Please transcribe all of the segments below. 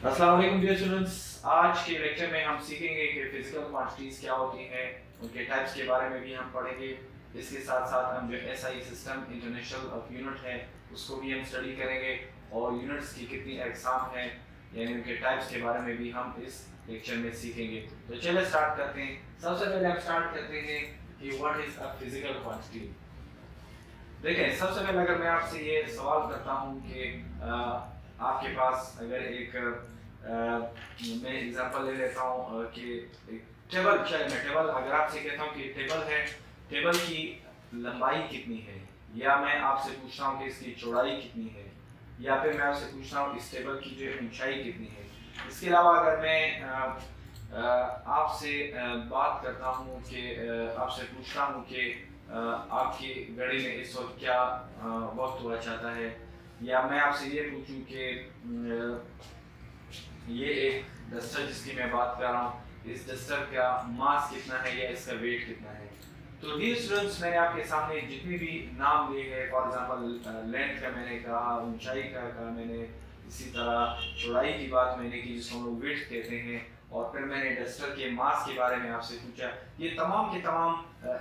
अस्सलाम वालेकुम dear students. आज के लेक्चर में हम सीखेंगे कि फिजिकल क्वांटिटीज़ क्या होती हैं, उनके टाइप्स के बारे में भी हम पढ़ेंगे। इसके साथ साथ हम जो SI system international of unit है उसको भी हम स्टडी करेंगे और यूनिट्स की कितनी अकसाम हैं यानी उनके टाइप्स के बारे में भी हम इस लेक्चर में सीखेंगे। तो चलिए स्टार्ट करते हैं। सबसे पहले हम स्टार्ट करते हैं कि what is a physical quantity. देखें, सबसे पहले अगर मैं आपसे ये सवाल करता हूँ कि आपके पास अगर एक मैं एग्जांपल ले लेता हूँ कि एक टेबल, चलिए मैं टेबल अगर आपसे कहता हूँ कि टेबल है, टेबल की लंबाई कितनी है, या मैं आपसे पूछता हूँ कि इसकी चौड़ाई कितनी है, या फिर मैं आपसे पूछता हूँ इस टेबल की जो ऊंचाई कितनी है। इसके अलावा अगर मैं आपसे बात करता हूँ कि आपसे पूछता हूँ कि आपकी घड़ी में इस वक्त क्या वक्त हुआ चाहता है, या मैं आपसे ये पूछूं कि ये एक डस्टर जिसकी मैं बात कर रहा हूँ, इस डस्टर का मास कितना है या इसका वेट कितना है। तो डियर स्टूडेंट्स, मैंने आपके सामने जितने भी नाम लिए हैं, फॉर एग्जांपल लेंथ का मैंने कहा, ऊंचाई का कहा मैंने, इसी तरह चौड़ाई की बात मैंने की जिसको हम लोग विड्थ कहते हैं, और फिर मैंने डस्टर के मास के बारे में आपसे पूछा। ये तमाम के तमाम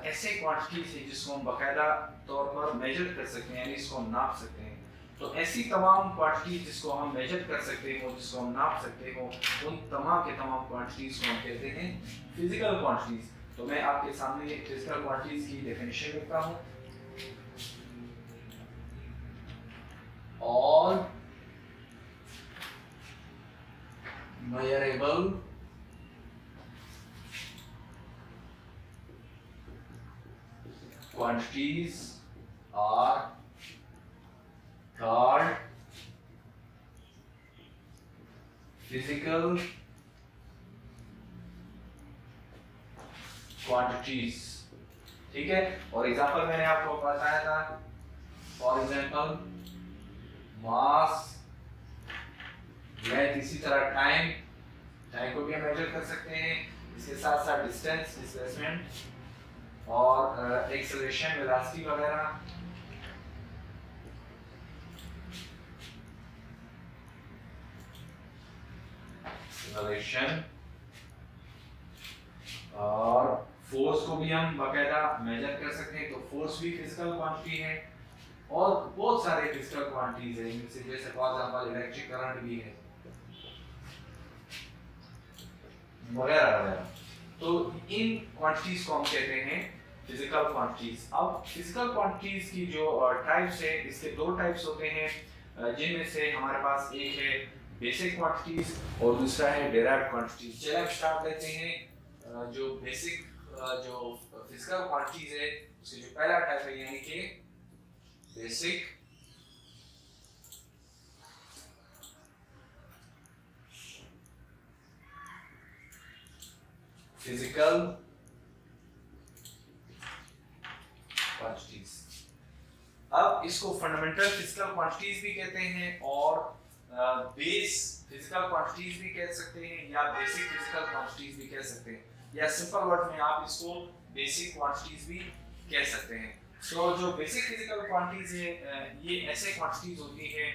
ऐसे क्वांटिटीज है जिसको हम बाकायदा तौर पर मेजर कर सकते हैं, यानी इसको हम नाप सकते हैं। तो ऐसी तमाम क्वांटिटीज जिसको हम मेजर कर सकते हो, जिसको हम नाप सकते हो, उन तमाम के तमाम क्वांटिटीज को हम कहते हैं फिजिकल क्वांटिटीज। तो मैं आपके सामने फिजिकल क्वांटिटीज की डेफिनेशन लिखता हूँ। All measurable quantities are called physical quantities। ठीक है, और एग्जांपल मैंने आपको बताया था, फॉर एग्जांपल मास, लेंथ, इसी तरह टाइम, टाइम को भी हम मेजर कर सकते हैं। इसके साथ साथ डिस्टेंस, डिस्प्लेसमेंट, और एक्सेलरेशन, वेलोसिटी वगैरह। एक्सेलरेशन और फोर्स को भी हम बाकायदा मेजर कर सकते हैं। तो फोर्स भी फिजिकल क्वांटिटी है, और बहुत सारे फिजिकल क्वांटिटीज है इनसे, जैसे फॉर एग्जांपल इलेक्ट्रिक करंट भी है वगैरह वगैरह। तो इन क्वांटिटीज को हम कहते हैं फिजिकल क्वांटिटीज। अब फिजिकल क्वांटिटीज की जो टाइप्स है, इसके दो टाइप्स होते हैं, जिनमें से हमारे पास एक है बेसिक क्वांटिटीज और दूसरा है डेराइव्ड क्वांटिटीज। चलिए हम स्टार्ट लेते हैं जो बेसिक जो फिजिकल क्वांटिटीज है उसके जो पहला टाइप है, यानी कि बेसिक फिजिकल क्वांटिटीज। अब इसको फंडामेंटल फिजिकल क्वांटिटीज भी कहते हैं, और बेस फिजिकल क्वांटिटीज भी कह सकते हैं, या बेसिक फिजिकल क्वांटिटीज भी कह सकते हैं, या सिंपल वर्ड में आप इसको बेसिक क्वांटिटीज भी कह सकते हैं। तो जो बेसिक फिजिकल क्वांटिटीज है, ये ऐसे क्वांटिटीज होती है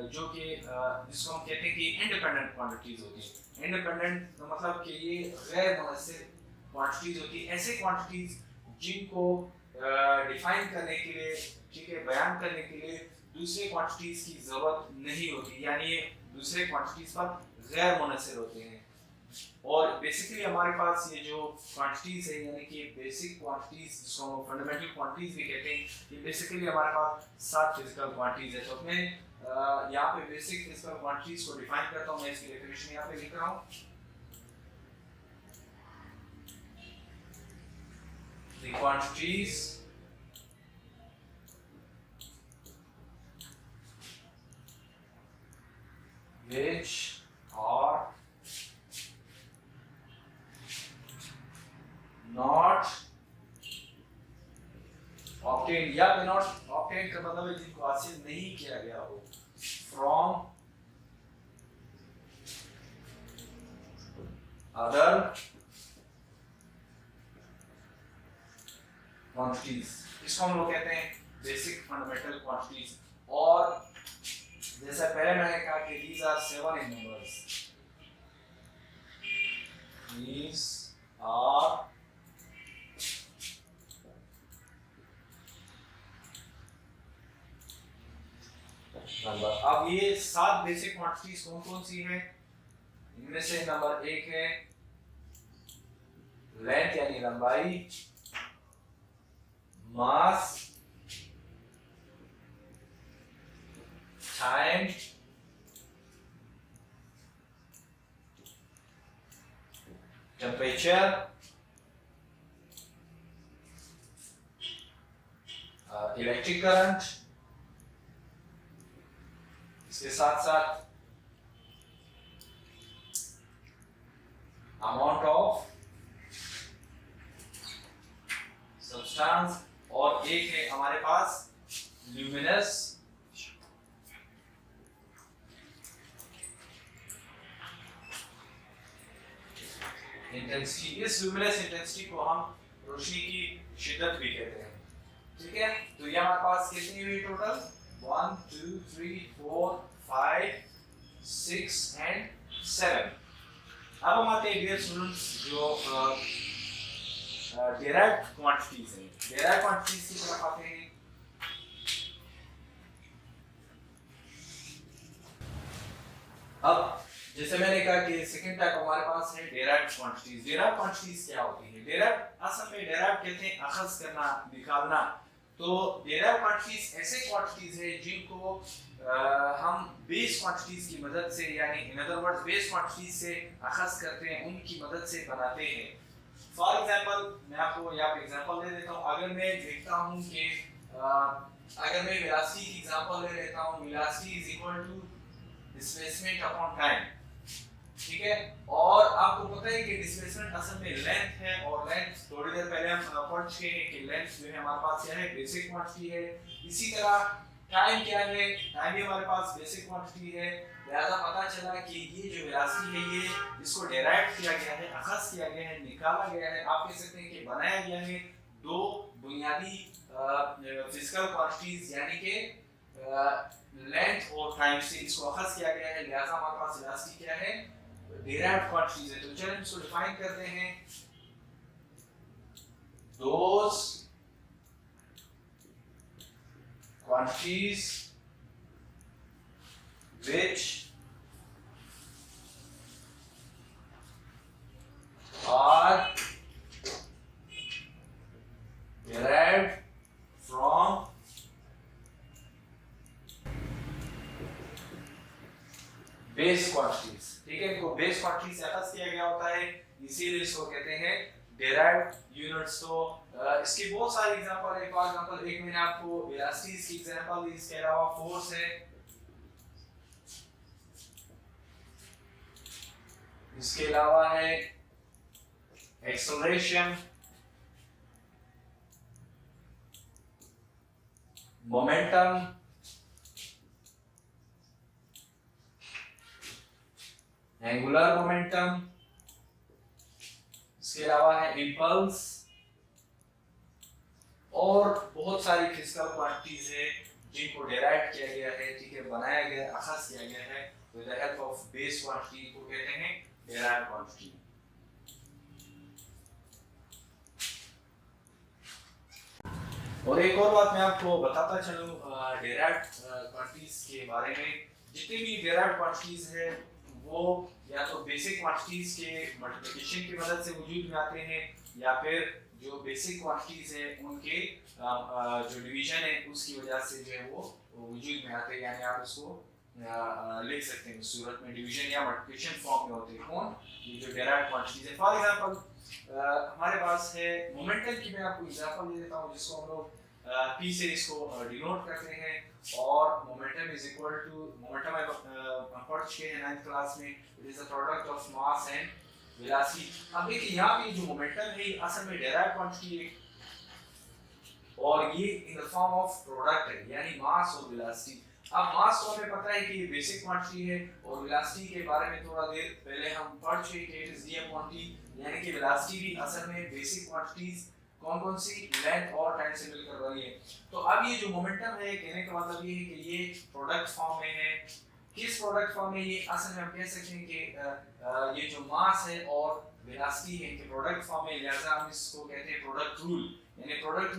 जो कि जिसको हम कहते हैं कि इंडिपेंडेंट क्वांटिटीज होती है। इंडिपेंडेंट मतलब कि ये गैर मुनस्सिर क्वांटिटीज होती है, ऐसे क्वांटिटीज जिनको डिफाइन करने के लिए, ठीक है, बयान करने के लिए दूसरे क्वांटिटीज की जरूरत नहीं होती, यानी ये दूसरे क्वांटिटीज पर गैर मुनस्सिर होते हैं। और बेसिकली हमारे पास ये जो क्वांटिटीज है, यानी कि बेसिक क्वांटिटीज जिसको हम फंडामेंटल क्वांटिटीज भी कहते हैं, ये बेसिकली हमारे पास 7 फिजिकल क्वांटिटीज है। तो मैं यहाँ पे बेसिक फिजिकल क्वांटिटीज को डिफाइन करता हूँ। मैं इसकी डेफिनेशन यहाँ पे लिख रहा हूँ। The quantities which are not obtained, या not obtained का मतलब है जिनको हासिल नहीं किया गया हो, from other क्वांटिटीज, इसको हम लोग कहते हैं बेसिक फंडामेंटल क्वांटिटीज। और जैसे पहले मैंने कहा कि these are 7 in numbers. These are number. अब ये 7 बेसिक क्वांटिटीज कौन कौन सी हैं? इनमें से नंबर 1 है लेंथ यानी लंबाई, मास, टाइम, टेम्परेचर, इलेक्ट्रिक करंट, इसके साथ साथ अमाउंट ऑफ सब्सटेंस, और एक है हमारे पास ल्यूमिनस इंटेंसिटी। इस ल्यूमिनस इंटेंसिटी को हम रोशनी की शिद्दत भी कहते हैं। ठीक है, तो ये हमारे पास कितनी हुई टोटल? 1 2 3 4 5 6 एंड 7। अब हम आते हैं डियर स्टूडेंट्स जो डेराइव्ड क्वांटिटीज हैं। डेराइव्ड क्वांटिटीज की तरफ आते हैं। अब जैसे मैंने कहा कि सेकंड टाइप हमारे पास है डेराइव्ड क्वांटिटीज। डेराइव्ड क्वांटिटीज क्या होती है? डेराइव्ड असल में डेराइव्ड कहते हैं अखज़ करना, निकालना। तो डेराइव्ड क्वांटिटीज ऐसे क्वांटिटीज है जिनको हम बेस क्वांटिटीज की मदद से, यानी in other words base quantities से अखज़ करते हैं, उनकी मदद से बनाते हैं। फॉर एग्जांपल मैं आपको यहाँ पे एग्जांपल दे देता हूँ। अगर मैं देखता हूँ कि अगर मैं वेलोसिटी की एग्जांपल ले लेता हूँ, velocity is equal to displacement upon time. ठीक है, और आपको पता है कि डिस्प्लेसमेंट असल में लेंथ है, और लेंथ थोड़ी देर पहले हम पढ़ चुके हैं कि लेंथ जो है हमारे पास क्या है? बेसिक क्वांटिटी है। इसी तरह टाइम क्या है? टाइम भी हमारे पास बेसिक क्वांटिटी है। लिहाजा पता चला कि ये जो वेलोसिटी है ये इसको डेराइव किया गया है, अखज़ किया गया है, निकाला गया है, आप कह सकते हैं कि बनाया गया है दो बुनियादी फिजिकल क्वांटिटीज यानी कि लेंथ और टाइम से इसको अखज़ किया गया है। लिहाजा हमारे पास वेलोसिटी क्या है? डेराइव्ड क्वांटिटीज है। तो चलिए हम इसको डिफाइन करते हैं। दोस quantities which are derived from base quantities. ठीक है, इनको बेस क्वांटिटी से अखज़ किया गया होता है, इसीलिए इसको कहते हैं डेराइव्ड यूनिट्स। तो इसके बहुत सारे एग्जांपल है। फॉर एग्जांपल एक मैंने आपको वेलोसिटीज की एग्जांपल दी, इसके अलावा फोर्स है, इसके अलावा है एक्सेलरेशन, मोमेंटम, एंगुलर मोमेंटम, इसके अलावा है इंपल्स, और बहुत सारी फिजिकल क्वांटिटीज है जिनको डेराइव किया गया है। ठीक है, बनाया गया, अखज़ किया गया है with the help of base quantity को कहते हैं डेराइव क्वांटिटी। और एक और बात मैं आपको बताता चलूं डेराइव क्वांटिटीज के बारे में। जितनी भी डेराइव क्वांटिटीज है वो या तो बेसिक क्वांटिटीज के मल्टीप्लिकेशन की मदद से वजूद में आते हैं, या फिर जो बेसिक क्वांटिटीज है उनके जो डिवीजन है उसकी वजह से जो है वो वजूद में आते हैं। यानी आप उसको लिख सकते हैं उस सूरत में डिवीजन या मल्टीप्लिकेशन फॉर्म में होते हैं। कौन? ये जो डेराइव क्वांटिटीज है। फॉर एग्जांपल हमारे पास है मोमेंटम की, मैं आपको एग्जांपल दे देता हूँ जिसको हम लोग P से इसको डिनोट करते हैं। और momentum is equal to, momentum हम पढ़ चुके हैं 9th क्लास में, it is the product of mass and velocity. अब देखिए यहाँ पे जो मोमेंटम है असल में डेराइव क्वांटिटी है, और ये in the form of product है यानी मास और वेलोसिटी। अब मास को हमें पता है कि बेसिक क्वांटिटी है, और वेलोसिटी के बारे में थोड़ा देर पहले हम पढ़ चुके कि इट इज d/t, यानी कि वेलोसिटी भी असल में बेसिक क्वांटिटीज कौन कौन सी लेंथ और टाइम से मिलकर बनी है। तो अब ये जो मोमेंटम है, कहने का मतलब ये है कि ये प्रोडक्ट फॉर्म में है। किस प्रोडक्ट फॉर्म में? ये असल में हम कह सकते हैं कि ये जो मास है और वेलोसिटी है कि प्रोडक्ट फॉर्म में, लिहाजा हम इसको कहते हैं प्रोडक्ट रूल। यानी प्रोडक्ट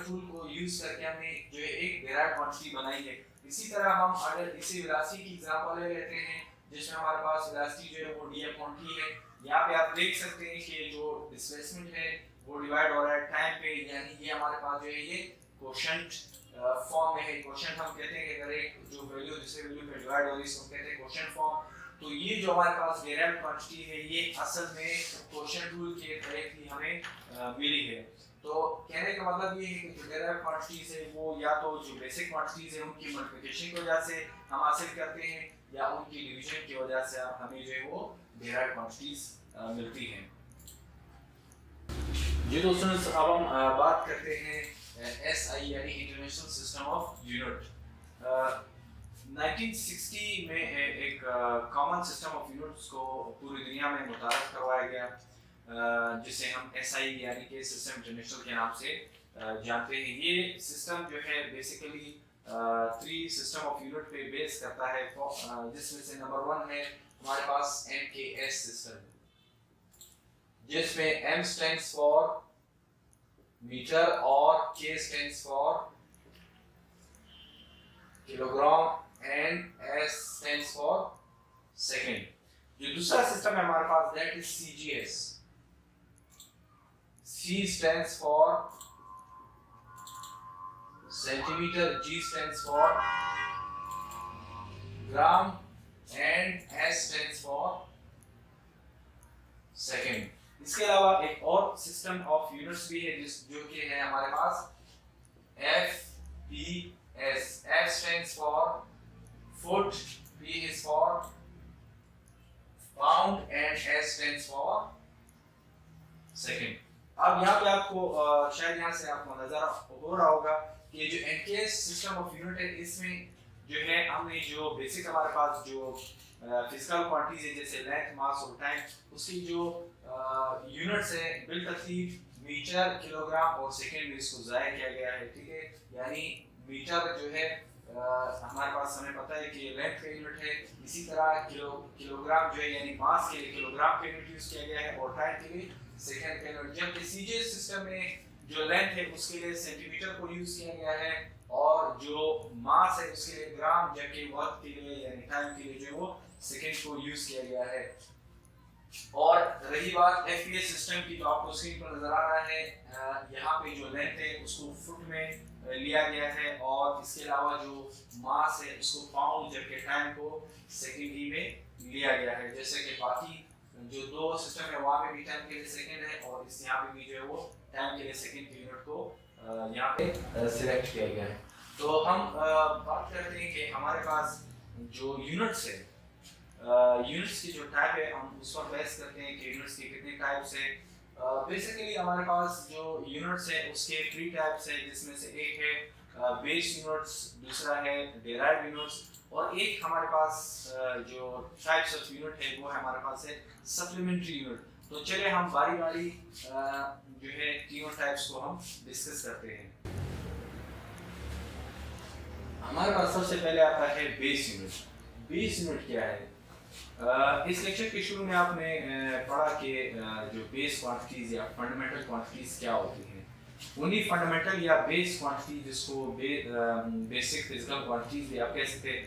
रूल को यूज करके हमने जो है एक डेराइव्ड क्वांटिटी बनाई है। इसी तरह हम अगर इसी वेलोसिटी की एग्जांपल ले लेते हैं जिसमें हमारे पास वेलोसिटी जो है वो d/t है। यहाँ पे आप देख सकते हैं कि जो डिस्प्लेसमेंट है वो डिवाइड हो रहा है टाइम पे, यानी ये हमारे पास जो है ये कोशेंट फॉर्म में है। कोशेंट हम कहते हैं कि अगर एक जो वैल्यू दूसरे वैल्यू पे डिवाइड हो रही है इसको कहते हैं कोशेंट फॉर्म। तो ये जो हमारे पास डेराइव्ड क्वांटिटी है ये असल में कोशेंट रूल के तहत ही हमें मिली है। तो कहने का मतलब ये है कि जो डेराइव्ड क्वांटिटीज है वो या तो जो बेसिक क्वांटिटीज है उनकी मल्टीप्लिकेशन की वजह से हम हासिल करते हैं या उनकी डिवीजन की वजह से हमें जो है वो डेराइव्ड क्वांटिटीज मिलती हैं। जी दोस्तों, अब हम बात करते हैं एसआई यानी इंटरनेशनल सिस्टम ऑफ यूनिट। 1960 में एक कॉमन सिस्टम ऑफ यूनिट्स को पूरी दुनिया में मुतारफ करवाया गया जिसे हम एसआई यानी कि सिस्टम इंटरनेशनल के नाम से जानते हैं। ये सिस्टम जो है बेसिकली 3 सिस्टम ऑफ यूनिट पे बेस करता है, जिसमें से नंबर 1 है हमारे पास एमकेएस सिस्टम, जिसमें M stands for मीटर और K stands for kilogram and S stands for second. जो दूसरा सिस्टम है हमारे पास that is CGS। C stands for centimetre, G stands for gram and S stands for second. इसके अलावा एक और सिस्टम ऑफ यूनिट्स भी है जो कि है हमारे पास FPS। F stands for foot, P is for pound and S stands for second। अब यहाँ पे आपको शायद यहाँ से आपको नजर हो रहा होगा कि जो एनकेएस सिस्टम ऑफ यूनिट है इसमें जो है हमने जो बेसिक हमारे पास जो फिजिकल क्वांटिटीज है जैसे लेंथ, मास और टाइम, उसकी जो यूनिट्स है बिलतरतीब मीटर, किलोग्राम और सेकेंड में इसको ज़ाया किया गया है। ठीक है, यानी मीटर जो है हमारे पास हमें पता है कि लेंथ का यूनिट है, इसी तरह किलोग्राम जो है यानी मास के लिए किलोग्राम का यूनिट यूज किया गया है और टाइम के लिए सेकेंड का यूनिट। जबकि सीजीएस सिस्टम में जो लेंथ है उसके लिए सेंटीमीटर को यूज किया गया है और जो मास है उसके लिए ग्राम, जबकि वक्त के लिए यानी टाइम के लिए जो वो सेकेंड को यूज किया गया है। और रही बात एफपीएस सिस्टम की, तो आपको स्क्रीन पर नजर आ रहा है यहाँ पे जो लेंथ है उसको फुट में लिया गया है और इसके अलावा जो मास है उसको पाउंड, जबकि टाइम को सेकेंड में लिया गया है। जैसे कि बाकी जो 2 सिस्टम है वहाँ पे भी टाइम के लिए सेकेंड है और इस यहाँ पे भी जो है वो टाइम के लिए सेकेंड की यूनिट को यहाँ पे सिलेक्ट किया गया है। तो हम बात करते हैं कि हमारे पास जो यूनिट्स है, यूनिट्स की जो टाइप है हम उस पर बेस करते हैं कि यूनिट्स के कितने टाइप्स है। बेसिकली हमारे पास जो यूनिट्स है उसके 3 टाइप्स है, जिसमें से एक है बेस यूनिट्स, दूसरा है डेराइव्ड यूनिट्स और एक हमारे पास जो टाइप्स ऑफ यूनिट है वो है हमारे पास है सप्लीमेंट्री यूनिट। तो चलिए हम बारी बारी जो है तीनों टाइप्स को हम डिस्कस करते हैं। हमारे पास सबसे पहले आता है बेस यूनिट। बेस यूनिट क्या है? इस लेक्चर के शुरू में आपने पढ़ा कि जो बेस क्वांटिटीज या फंडामेंटल क्वांटिटीज क्या होती हैं। उन्हीं फंडामेंटल या बेस क्वांटिटी जिसको बेसिक फिजिकल क्वांटिटीज भी आप कह सकते हैं,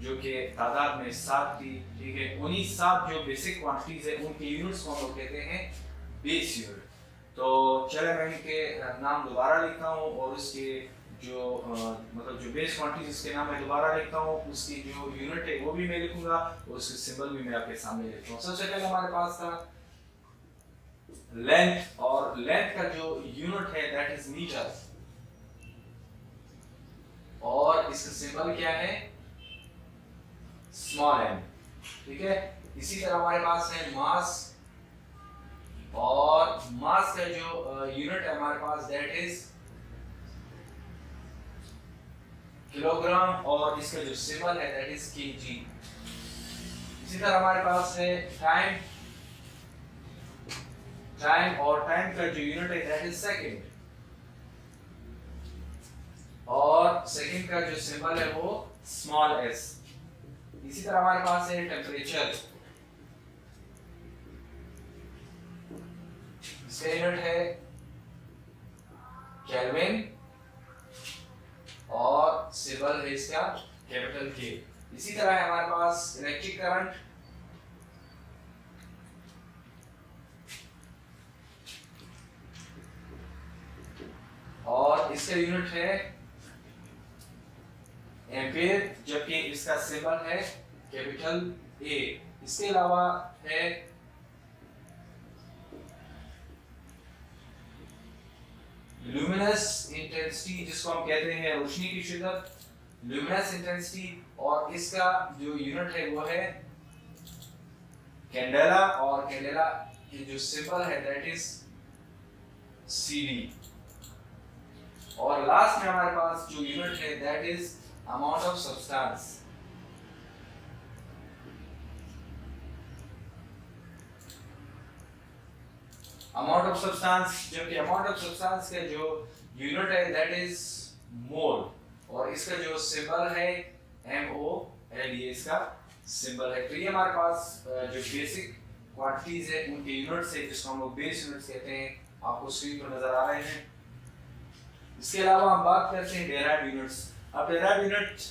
जो कि तादाद में 7 थी। ठीक है, उन्हीं 7 जो बेसिक क्वांटिटीज है उनके यूनिट्स को हम लोग कहते हैं बेस यूनिट। तो चले मैं इनके नाम दोबारा लिखता हूँ और उसके जो मतलब जो बेस क्वांटिटीज इसके नाम मैं दोबारा लिखता हूँ, उसकी जो यूनिट है वो भी मैं लिखूंगा और उसके सिंबल भी मैं आपके सामने लिखता हूँ। सबसे पहले हमारे पास था लेंथ और लेंथ का जो यूनिट है दैट इज मीटर और इसका सिंबल क्या है? Small m। ठीक है, इसी तरह हमारे पास है मास और मास का जो यूनिट है हमारे पास दैट इज किलोग्राम और इसका जो सिंबल है दैट इज केजी। इसी तरह हमारे पास है टाइम। टाइम, और टाइम का जो यूनिट है दैट इज सेकंड, और सेकंड का जो सिंबल है वो स्मॉल एस। इसी तरह हमारे पास है टेम्परेचर, इसका यूनिट है केल्विन और सिंबल है इसका कैपिटल के। इसी तरह है हमारे पास इलेक्ट्रिक करंट, और इसका यूनिट है एम्पीयर, जबकि इसका सिंबल है कैपिटल ए। इसके अलावा है लुमिनस इंटेंसिटी, जिसको हम कहते हैं रोशनी की शिद्दत, लुमिनस इंटेंसिटी, और इसका जो यूनिट है वो है कैंडेला, और कैंडेला की जो सिंबल है दैट इज सीडी। और लास्ट में हमारे पास जो यूनिट है that is amount of substance. Amount of substance, जबकि अमाउंट ऑफ सब्सटेंस का जो यूनिट है दैट इज मोल, और इसका जो सिंबल है MOL, ये इसका सिंबल है। तो ये हमारे पास जो बेसिक क्वांटिटीज है उनके यूनिट्स है, जिसको हम लोग बेस यूनिट्स कहते हैं, आपको स्क्रीन पर नजर आ रहे हैं। इसके अलावा हम बात करते हैं डेराइव्ड यूनिट्स। अब डेराइव्ड यूनिट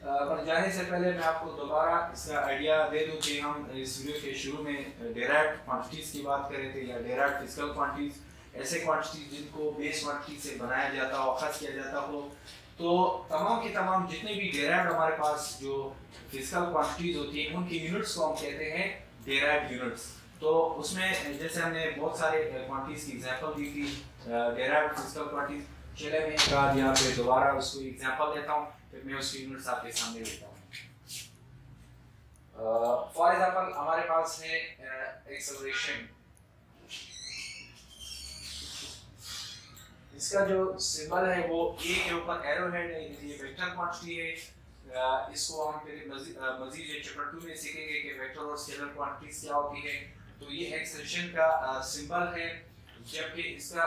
पर जाने से पहले मैं आपको दोबारा इसका आइडिया दे दूं कि हम इस वीडियो के शुरू में डेराइव्ड क्वांटिटीज की बात कर रहे थे, या डेराइव्ड फिजिकल क्वांटिटीज, ऐसे क्वांटिटीज जिनको बेस क्वांटिटी से बनाया जाता हो, अखज़ किया जाता हो। तो तमाम की तमाम जितने भी डेराइव्ड हमारे पास जो फिजिकल क्वांटिटीज होती हैं उनके यूनिट्स को हम कहते हैं डेराइव्ड यूनिट्स। तो उसमें जैसे हमने बहुत सारे क्वांटिटीज की एग्जांपल दी थी डेराइव्ड फिजिकल क्वांटिटीज, चलिए मैं एक बार यहाँ पे दोबारा उसको एग्जांपल देता हूँ, फिर मैं उसकी यूनिट्स आपके सामने देता हूँ। फॉर एग्जांपल हमारे पास है एक्सेलरेशन, इसका जो सिंबल है वो ए के ऊपर एरो हेड है, ये वेक्टर क्वांटिटी है। इसको हम फिर मजीद चैप्टर 2 में सीखेंगे कि वेक्टर और स्केलर क्वांटिटीज क्या होती है। तो ये एक्सेलरेशन का सिंबल है, जबकि इसका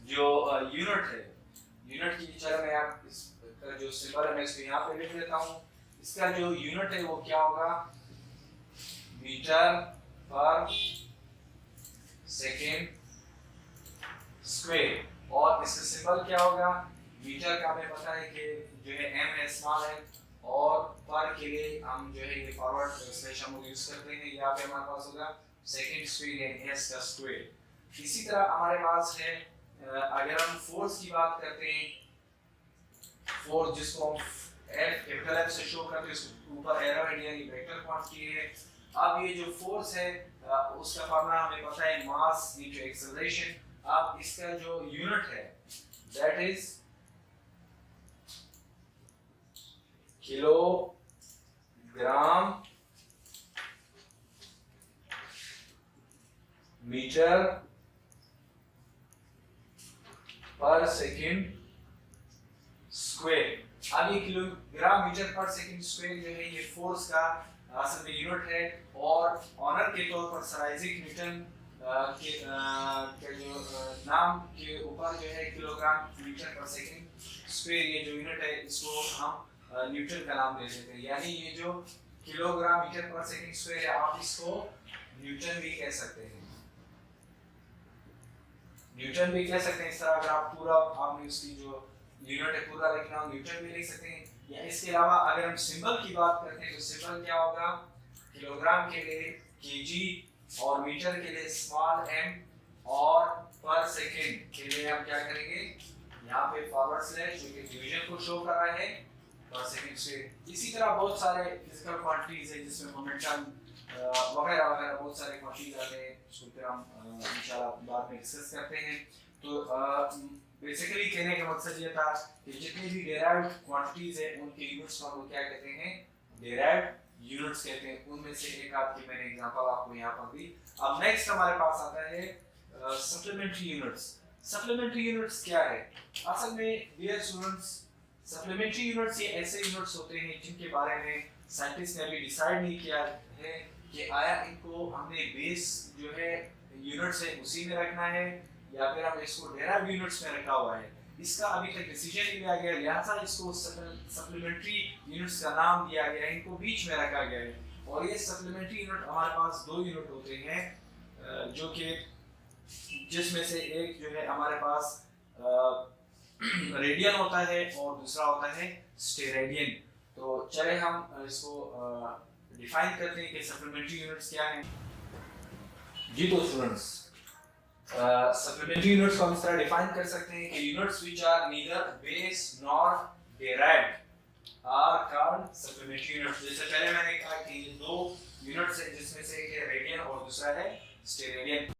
जो यूनिट है, यूनिट की चलो मैं आप इसका जो सिंबल है मैं इसको यहाँ पे लिख देता हूँ। इसका जो यूनिट है वो क्या होगा, मीटर पर सेकेंड स्क्वायर, और इसका सिंबल क्या होगा, मीटर का हमें पता है कि जो है m है स्मॉल है, और पर के लिए हम जो है ये फॉरवर्ड स्लैश हम यूज करते हैं, यहाँ पे हमारे पास होगा सेकेंड स्क्वायर यानी s का स्क्वायर। इसी तरह हमारे पास है अगर हम फोर्स की बात करते हैं, फोर्स जिसको हम F कैपिटल F से शो करते हैं, इसके ऊपर एरो है यानी वेक्टर क्वांटिटी है। अब ये जो फोर्स है उसका फॉर्मूला हमें पता है मास इनटू एक्सेलरेशन। अब इसका जो यूनिट है दैट इज किलोग्राम मीटर पर सेकेंड स्क्वायर। अब ये किलोग्राम मीटर पर सेकेंड स्क्वायर जो है ये फोर्स का असल में यूनिट है, और ऑनर के तौर पर सर आइजैक न्यूटन के जो नाम के ऊपर जो है किलोग्राम मीटर पर सेकेंड स्क्वायर ये जो यूनिट है इसको हम न्यूटन का नाम दे देते हैं। यानी ये जो किलोग्राम मीटर पर सेकेंड स्क्वायर है आप इसको न्यूटन भी कह सकते हैं, न्यूटन भी कह सकते हैं। इस तरह अगर आप पूरा आपने उसकी जो यूनिट है पूरा लिखना हो न्यूटन भी लिख सकते हैं। या इसके अलावा अगर हम सिंबल की बात करते हैं तो सिंबल क्या होगा, किलोग्राम के लिए केजी, और मीटर के लिए स्मॉल m, और पर सेकेंड के लिए हम क्या करेंगे यहाँ पे फॉरवर्ड स्लैश जो कि डिवीजन को शो कर रहा है पर सेकेंड से। इसी तरह बहुत सारे फिजिकल क्वांटिटीज है जिसमें मोमेंटम वगैरह वगैरह बहुत सारे क्वांटिटीज आते हैं, उसको फिर हम इंशाल्लाह बाद में डिस्कस करते हैं। तो बेसिकली कहने का मकसद ये था कि जितनी भी डेराइव्ड क्वांटिटीज है उनके यूनिट्स को हम क्या कहते हैं, डेराइव्ड यूनिट्स कहते हैं। उनमें से एक आपकी मैंने एग्जांपल आपको यहाँ पर दी। अब नेक्स्ट हमारे पास आता है सप्लीमेंट्री यूनिट्स। सप्लीमेंट्री यूनिट्स क्या है? असल में डियर स्टूडेंट्स, सप्लीमेंट्री यूनिट्स ये ऐसे यूनिट्स होते हैं जिनके बारे में साइंटिस्ट ने अभी डिसाइड नहीं किया है कि आया इनको हमने बेस जो है यूनिट्स है उसी में रखना है या फिर हम इसको डेराइव्ड यूनिट्स में रखा हुआ है, इसका अभी तक डिसीजन नहीं लिया गया, लिहाजा इसको सप्लीमेंट्री यूनिट्स का नाम दिया गया है, इनको बीच में रखा गया है। और ये सप्लीमेंट्री यूनिट हमारे पास 2 यूनिट होते हैं जो कि जिसमें से एक जो है हमारे पास रेडियन होता है और दूसरा होता है स्टेरेडियन। तो चले हम इसको डिफाइन करते हैं कि सप्लीमेंट्री यूनिट्स क्या हैं। जी तो स्टूडेंट्स, सप्लीमेंट्री यूनिट्स को हम इस तरह डिफाइन कर सकते हैं कि units which are neither base nor derived are called supplementary units. जैसे पहले मैंने कहा कि 2 यूनिट्स है जिसमें से एक है रेडियन और दूसरा है स्टेरेडियन।